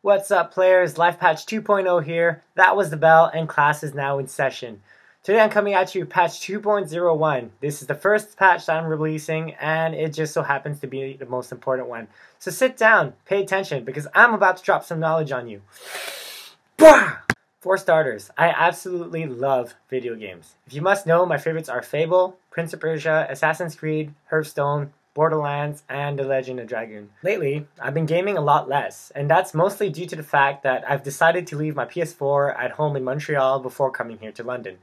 What's up, players? Life Patch 2.0 here. That was the bell, and class is now in session. Today I'm coming at you with patch 2.01. This is the first patch that I'm releasing, and it just so happens to be the most important one. So sit down, pay attention, because I'm about to drop some knowledge on you. For starters, I absolutely love video games. If you must know, my favorites are Fable, Prince of Persia, Assassin's Creed, Hearthstone, Borderlands, and The Legend of Dragoon. Lately, I've been gaming a lot less, and that's mostly due to the fact that I've decided to leave my PS4 at home in Montreal before coming here to London.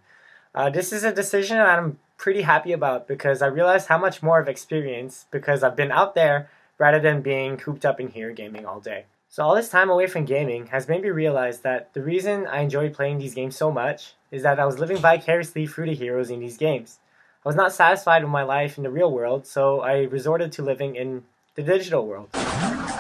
This is a decision that I'm pretty happy about because I realized how much more I've experienced because I've been out there rather than being cooped up in here gaming all day. So all this time away from gaming has made me realize that the reason I enjoyed playing these games so much is that I was living vicariously through the heroes in these games. I was not satisfied with my life in the real world, so I resorted to living in the digital world. I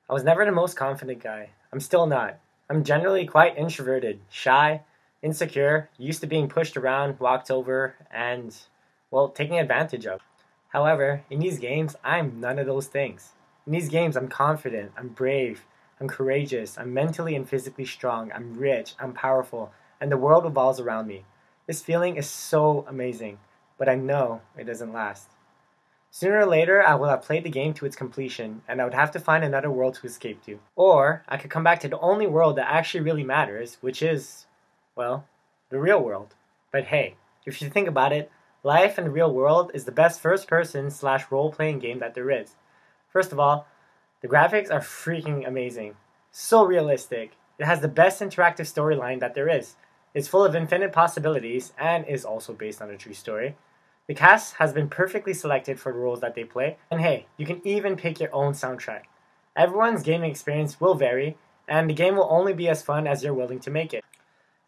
was never the most confident guy. I'm still not. I'm generally quite introverted, shy, insecure, used to being pushed around, walked over, and, well, taken advantage of. However, in these games, I'm none of those things. In these games, I'm confident, I'm brave, I'm courageous, I'm mentally and physically strong, I'm rich, I'm powerful, and the world revolves around me. This feeling is so amazing, but I know it doesn't last. Sooner or later, I will have played the game to its completion, and I would have to find another world to escape to. Or, I could come back to the only world that actually really matters, which is, well, the real world. But hey, if you think about it, life in the real world is the best first-person / role-playing game that there is. First of all, the graphics are freaking amazing. So realistic. It has the best interactive storyline that there is. It's full of infinite possibilities and is also based on a true story. The cast has been perfectly selected for the roles that they play. And hey, you can even pick your own soundtrack. Everyone's gaming experience will vary, and the game will only be as fun as you're willing to make it.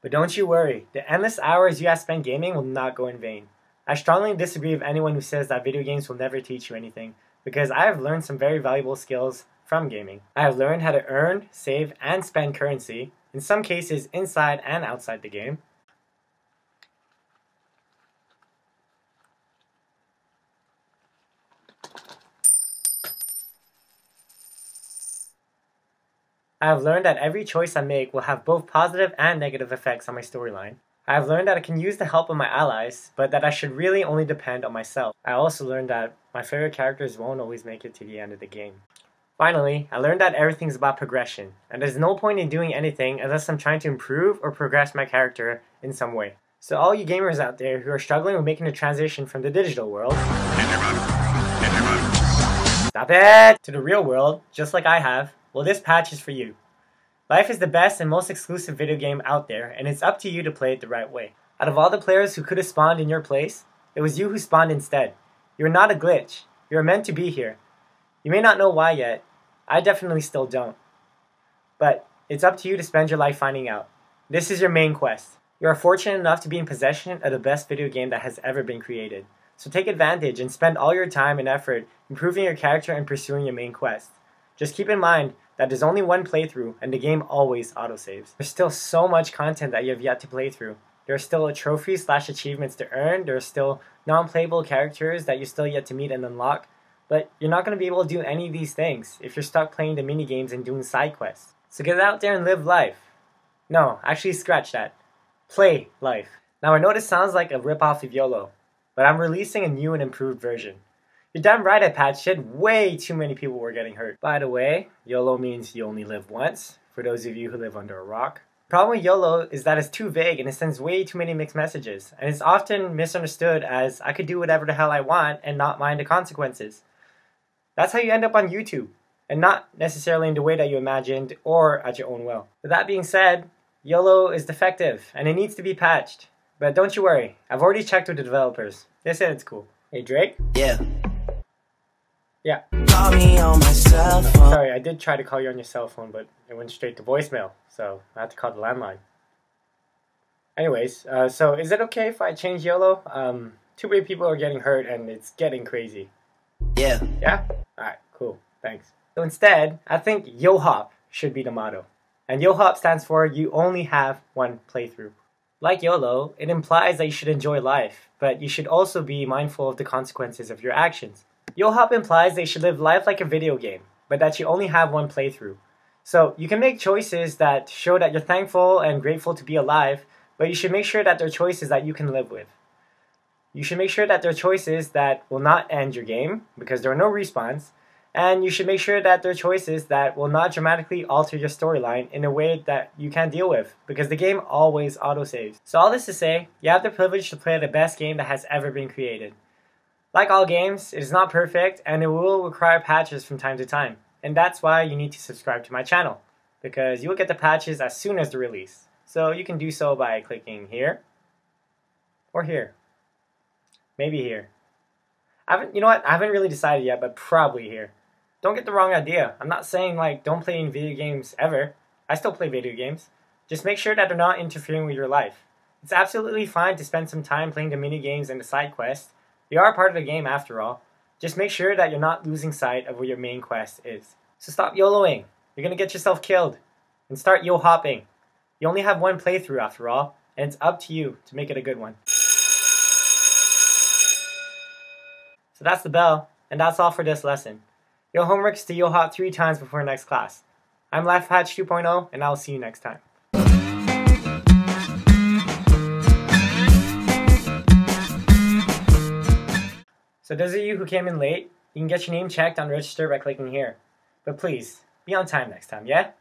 But don't you worry, the endless hours you have spent gaming will not go in vain. I strongly disagree with anyone who says that video games will never teach you anything, because I have learned some very valuable skills from gaming. I have learned how to earn, save, and spend currency, in some cases inside and outside the game. I have learned that every choice I make will have both positive and negative effects on my storyline. I have learned that I can use the help of my allies, but that I should really only depend on myself. I also learned that my favorite characters won't always make it to the end of the game. Finally, I learned that everything's about progression, and there's no point in doing anything unless I'm trying to improve or progress my character in some way. So all you gamers out there who are struggling with making the transition from the digital world, stop it, to the real world, just like I have, well, this patch is for you. Life is the best and most exclusive video game out there, and it's up to you to play it the right way. Out of all the players who could have spawned in your place, it was you who spawned instead. You're not a glitch. You're meant to be here. You may not know why yet. I definitely still don't. But it's up to you to spend your life finding out. This is your main quest. You are fortunate enough to be in possession of the best video game that has ever been created. So take advantage and spend all your time and effort improving your character and pursuing your main quest. Just keep in mind that there's only one playthrough and the game always autosaves. There's still so much content that you have yet to play through. There are still trophies / achievements to earn. There are still non-playable characters that you still yet to meet and unlock. But you're not going to be able to do any of these things if you're stuck playing the minigames and doing side quests. So get out there and live life. No, actually scratch that. Play life. Now I know this sounds like a ripoff of YOLO, but I'm releasing a new and improved version. You're damn right I patched it. Way too many people were getting hurt. By the way, YOLO means you only live once, for those of you who live under a rock. The problem with YOLO is that it's too vague and it sends way too many mixed messages, and it's often misunderstood as I could do whatever the hell I want and not mind the consequences. That's how you end up on YouTube, and not necessarily in the way that you imagined or at your own will. With that being said, YOLO is defective and it needs to be patched. But don't you worry, I've already checked with the developers. They said it's cool. Hey Drake? Yeah. Yeah. Call me on my cell phone. Sorry, I did try to call you on your cell phone, but it went straight to voicemail, so I had to call the landline. Anyways, so is it okay if I change YOLO? Too many people are getting hurt and it's getting crazy. Yeah. Yeah? Alright, cool. Thanks. So instead, I think YOHOP should be the motto. And YOHOP stands for you only have one playthrough. Like YOLO, it implies that you should enjoy life, but you should also be mindful of the consequences of your actions. YOHOP implies that you should live life like a video game, but that you only have one playthrough. So you can make choices that show that you're thankful and grateful to be alive, but you should make sure that they're choices that you can live with. You should make sure that they're choices that will not end your game, because there are no respawns, and you should make sure that they're choices that will not dramatically alter your storyline in a way that you can't deal with, because the game always autosaves. So all this to say, you have the privilege to play the best game that has ever been created. Like all games, it is not perfect, and it will require patches from time to time. And that's why you need to subscribe to my channel, because you will get the patches as soon as they're released. So you can do so by clicking here, or here. Maybe here. You know what? I haven't really decided yet, but probably here. Don't get the wrong idea. I'm not saying like don't play any video games ever. I still play video games. Just make sure that they're not interfering with your life. It's absolutely fine to spend some time playing the mini games and the side quests. They are part of the game after all. Just make sure that you're not losing sight of what your main quest is. So stop YOLOing. You're gonna get yourself killed. And start YOHOPing. You only have one playthrough after all, and it's up to you to make it a good one. So that's the bell, and that's all for this lesson. Your homework is to YOHOP 3 times before next class. I'm LifePatch 2.0, and I'll see you next time. So those of you who came in late, you can get your name checked on register by clicking here. But please, be on time next time, yeah?